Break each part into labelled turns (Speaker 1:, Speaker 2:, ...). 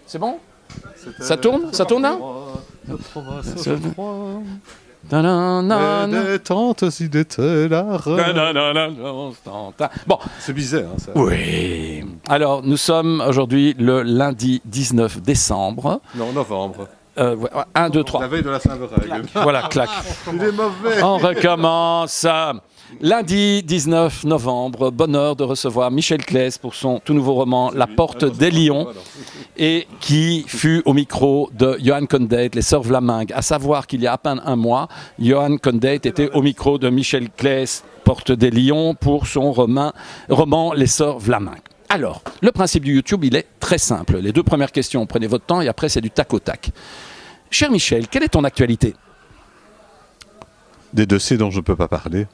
Speaker 1: C'est bon? Ça tourne? Ça tourne là?
Speaker 2: Détente si d'été la
Speaker 1: Bon.
Speaker 2: C'est bizarre, hein, ça.
Speaker 1: Oui. Alors, nous sommes aujourd'hui le lundi 19 décembre.
Speaker 2: Non, novembre.
Speaker 1: 1, 2, 3.
Speaker 2: La veille de la Saint-Valentin.
Speaker 1: Voilà, clac.
Speaker 2: Il est mauvais.
Speaker 1: On recommence. Lundi 19 novembre, bonheur de recevoir Michel Claes pour son tout nouveau roman La Porte des Lions, et qui fut au micro de Johan Condate, Les Sœurs Vlaminck. À savoir qu'il y a à peine un mois, Johan Condate était au micro de Michel Claes, Porte des Lions, pour son roman Les Sœurs Vlaminck. Alors, le principe du YouTube, il est très simple. Les 2 premières questions, prenez votre temps, et après c'est du tac au tac. Cher Michel, quelle est ton actualité?
Speaker 2: Des dossiers dont je ne peux pas parler.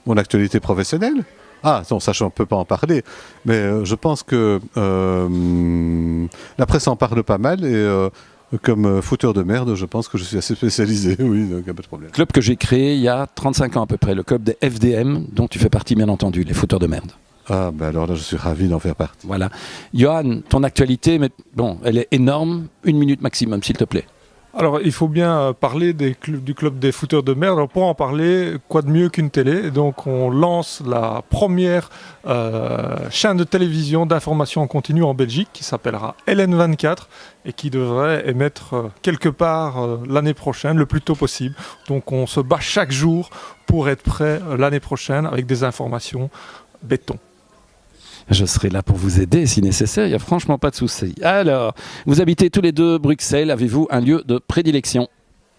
Speaker 2: Mon actualité professionnelle? Ah, non, ça, je ne peux pas en parler. Mais je pense que la presse en parle pas mal et comme fouteur de merde, je pense que je suis assez spécialisé. Oui, donc il n'y a pas de problème.
Speaker 1: Club que j'ai créé il y a 35 ans à peu près, le club des FDM, dont tu fais partie bien entendu, les fouteurs de merde.
Speaker 2: Ah, ben alors là, je suis ravi d'en faire partie.
Speaker 1: Voilà. Johan, ton actualité, mais bon, elle est énorme. 1 minute maximum, s'il te plaît.
Speaker 3: Alors, il faut bien parler du club des fouteurs de merde. Alors, pour en parler, quoi de mieux qu'une télé? Et donc, on lance la première chaîne de télévision d'information en continu en Belgique qui s'appellera LN24 et qui devrait émettre quelque part l'année prochaine, le plus tôt possible. Donc, on se bat chaque jour pour être prêt l'année prochaine avec des informations béton.
Speaker 1: Je serai là pour vous aider si nécessaire, il n'y a franchement pas de souci. Alors, vous habitez tous les 2 Bruxelles, avez-vous un lieu de prédilection?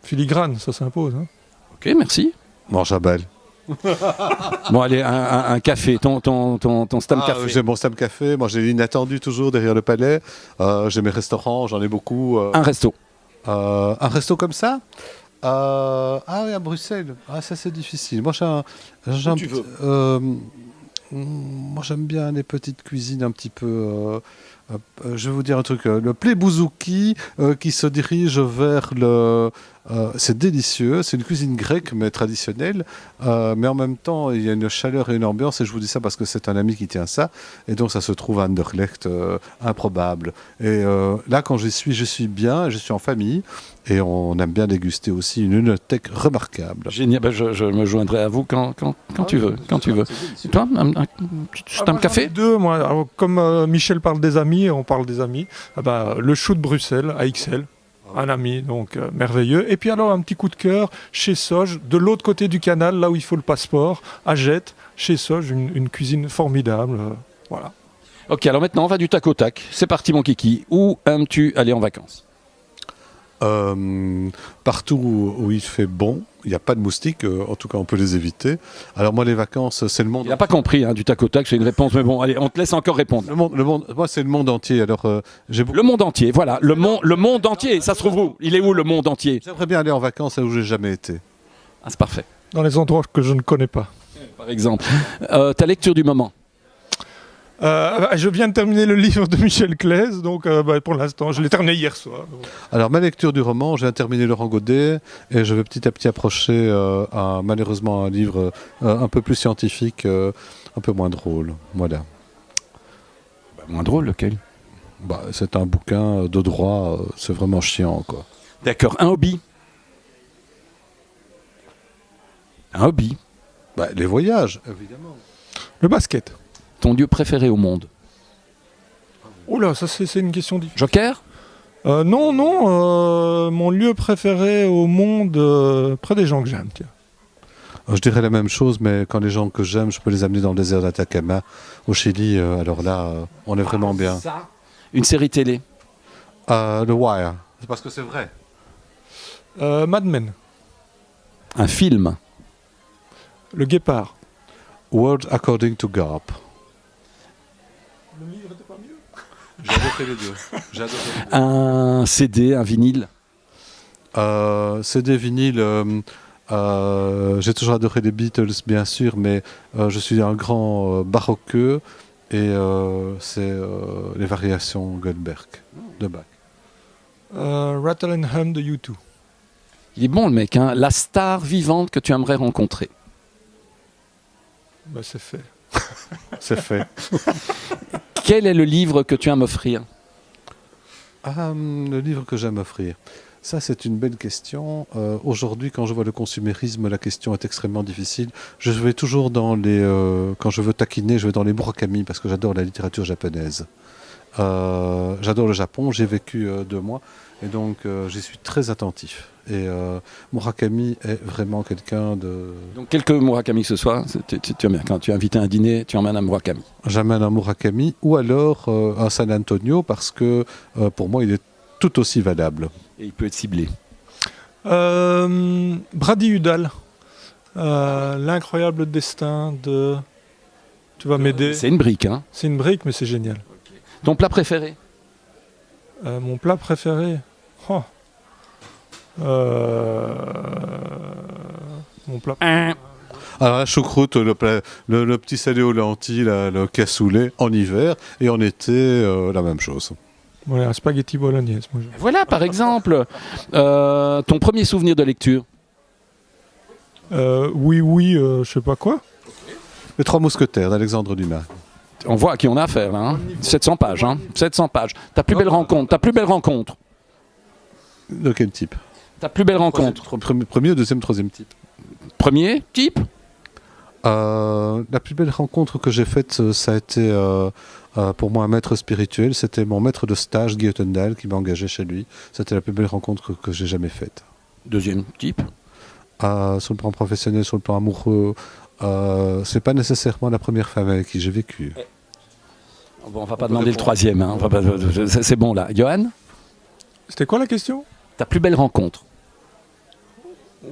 Speaker 3: Filigrane, ça s'impose. Hein.
Speaker 1: Ok, merci.
Speaker 2: Mange à balle.
Speaker 1: Bon, allez, un café, ton Stam Café.
Speaker 2: J'ai mon Stam Café, moi j'ai l'inattendu toujours derrière le palais. J'ai mes restaurants, j'en ai beaucoup.
Speaker 1: Un resto.
Speaker 2: Un resto comme ça? Ah oui, à Bruxelles. Ah, ça c'est difficile. Moi moi j'aime bien les petites cuisines un petit peu. Je vais vous dire un truc. Le Plé Bouzouki qui se dirige vers le. C'est délicieux. C'est une cuisine grecque mais traditionnelle. Mais en même temps, il y a une chaleur et une ambiance. Et je vous dis ça parce que c'est un ami qui tient ça. Et donc ça se trouve à Anderlecht, improbable. Et là, quand je suis bien. Je suis en famille. Et on aime bien déguster aussi une lunothèque remarquable.
Speaker 1: Génial, ben je me joindrai à vous quand tu veux. Quand tu veux. Et toi, un café?
Speaker 3: Deux, moi. Alors, comme Michel parle des amis, on parle des amis. Ah ben, le chou de Bruxelles, AXL. Un ami, donc merveilleux. Et puis alors, un petit coup de cœur chez Soge, de l'autre côté du canal, là où il faut le passeport, à Jette, chez Soge, une cuisine formidable. Voilà.
Speaker 1: Ok, alors maintenant, on va du tac au tac. C'est parti, mon kiki. Où aimes-tu aller en vacances?
Speaker 2: Partout où il fait bon, il n'y a pas de moustiques, en tout cas on peut les éviter. Alors moi les vacances, c'est le monde.
Speaker 1: Il n'a pas compris, hein, du tac au tac, c'est une réponse, mais bon, allez, on te laisse encore répondre.
Speaker 2: Le monde, moi c'est le monde entier. Alors
Speaker 1: le monde entier, voilà, le monde entier. Ça se trouve où? Il est où le monde entier?
Speaker 2: J'aimerais bien aller en vacances là où j'ai jamais été.
Speaker 1: Ah, c'est parfait.
Speaker 3: Dans les endroits que je ne connais pas.
Speaker 1: Par exemple, ta lecture du moment?
Speaker 3: Je viens de terminer le livre de Michel Claes, donc pour l'instant, je l'ai terminé hier soir. Donc.
Speaker 2: Alors ma lecture du roman, je viens de terminer Laurent Godet et je vais petit à petit approcher malheureusement un livre un peu plus scientifique, un peu moins drôle. Voilà.
Speaker 1: Moins drôle, lequel?
Speaker 2: C'est un bouquin de droit, c'est vraiment chiant, quoi.
Speaker 1: D'accord. Un hobby? Un hobby?
Speaker 2: Les voyages, évidemment.
Speaker 3: Le basket.
Speaker 1: Ton lieu préféré au monde?
Speaker 3: Oula, ça c'est une question difficile.
Speaker 1: Joker?
Speaker 3: Non, mon lieu préféré au monde, près des gens que j'aime, tiens.
Speaker 2: Je dirais la même chose, mais quand les gens que j'aime, je peux les amener dans le désert d'Atacama, au Chili, alors là, on est vraiment bien.
Speaker 1: Ça. Une série télé?
Speaker 2: The Wire. C'est parce que c'est vrai.
Speaker 3: Mad Men.
Speaker 1: Un film?
Speaker 3: Le Guépard.
Speaker 2: World According to Garp.
Speaker 3: Le livre n'était pas mieux?
Speaker 2: J'ai adoré les deux.
Speaker 1: Un CD, un vinyle?
Speaker 2: CD, vinyle. J'ai toujours adoré les Beatles, bien sûr, mais je suis un grand baroqueux et c'est les variations Goldberg de Bach.
Speaker 3: Rattle and Hum de U2.
Speaker 1: Il est bon le mec, hein. La star vivante que tu aimerais rencontrer?
Speaker 3: C'est fait.
Speaker 2: C'est fait.
Speaker 1: Quel est le livre que tu aimes m'offrir?
Speaker 2: Le livre que j'aime offrir. Ça, c'est une belle question. Aujourd'hui, quand je vois le consumérisme, la question est extrêmement difficile. Je vais toujours dans les... quand je veux taquiner, je vais dans les Murakami parce que j'adore la littérature japonaise. J'adore le Japon, j'ai vécu 2 mois et donc j'y suis très attentif. Et Murakami est vraiment quelqu'un de...
Speaker 1: Donc quelques Murakami ce soir, quand tu es invité à un dîner, tu emmènes un Murakami.
Speaker 2: J'amène un Murakami ou alors un San Antonio parce que pour moi il est tout aussi valable.
Speaker 1: Et il peut être ciblé.
Speaker 3: Brady Udall, l'incroyable destin de... Tu vas m'aider.
Speaker 1: C'est une brique, hein.
Speaker 3: C'est une brique, mais c'est génial.
Speaker 1: Ton plat préféré?
Speaker 3: Mon plat préféré. Oh. Mon plat.
Speaker 2: Alors la choucroute, le petit salé aux lentilles, le cassoulet en hiver et en été la même chose.
Speaker 3: Voilà, un spaghetti bolognaise. Moi,
Speaker 1: Voilà, par exemple, ton premier souvenir de lecture.
Speaker 3: je sais pas quoi.
Speaker 2: Les 3 mousquetaires d'Alexandre Dumas.
Speaker 1: On voit à qui on a affaire, là. Hein. 700 pages, hein. 700 pages. Ta plus belle rencontre.
Speaker 2: De quel type?
Speaker 1: Ta plus belle rencontre.
Speaker 2: Premier, deuxième, troisième type.
Speaker 1: Premier type.
Speaker 2: La plus belle rencontre que j'ai faite, ça a été pour moi un maître spirituel. C'était mon maître de stage, Guy Ottendal, qui m'a engagé chez lui. C'était la plus belle rencontre que j'ai jamais faite.
Speaker 1: Deuxième type.
Speaker 2: Sur le plan professionnel, sur le plan amoureux, c'est pas nécessairement la première femme avec qui j'ai vécu.
Speaker 1: Bon, on va pas demander le troisième. Hein. C'est bon là. Johan,
Speaker 3: C'était quoi la question?
Speaker 1: ta plus belle rencontre.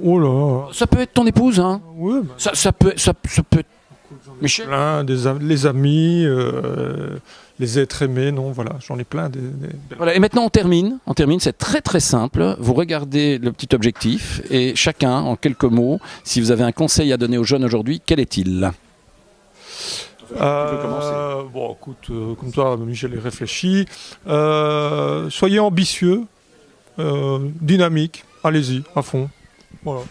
Speaker 3: Oh là.
Speaker 1: Ça peut être ton épouse, hein.
Speaker 3: Ouais,
Speaker 1: Ça peut être Michel.
Speaker 3: plein, les amis, les êtres aimés, non, voilà, j'en ai plein.
Speaker 1: Voilà, et maintenant on termine, c'est très très simple. Vous regardez le petit objectif et chacun, en quelques mots, si vous avez un conseil à donner aux jeunes aujourd'hui, quel est-il?
Speaker 3: Bon, écoute, comme toi, Michel est réfléchi. Soyez ambitieux, dynamique, allez-y, à fond. Voilà.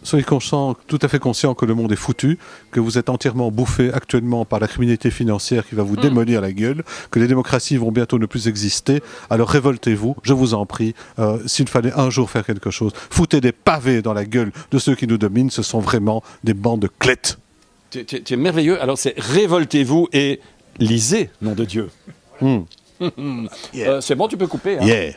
Speaker 2: Soyez tout à fait conscient que le monde est foutu, que vous êtes entièrement bouffé actuellement par la criminalité financière qui va vous démolir la gueule, que les démocraties vont bientôt ne plus exister. Alors révoltez-vous, je vous en prie. S'il fallait un jour faire quelque chose, foutez des pavés dans la gueule de ceux qui nous dominent. Ce sont vraiment des bandes de clettes.
Speaker 1: Tu es merveilleux. Alors c'est révoltez-vous et lisez, nom de Dieu.
Speaker 2: Yeah.
Speaker 1: C'est bon, tu peux couper. Hein.
Speaker 2: Yeah.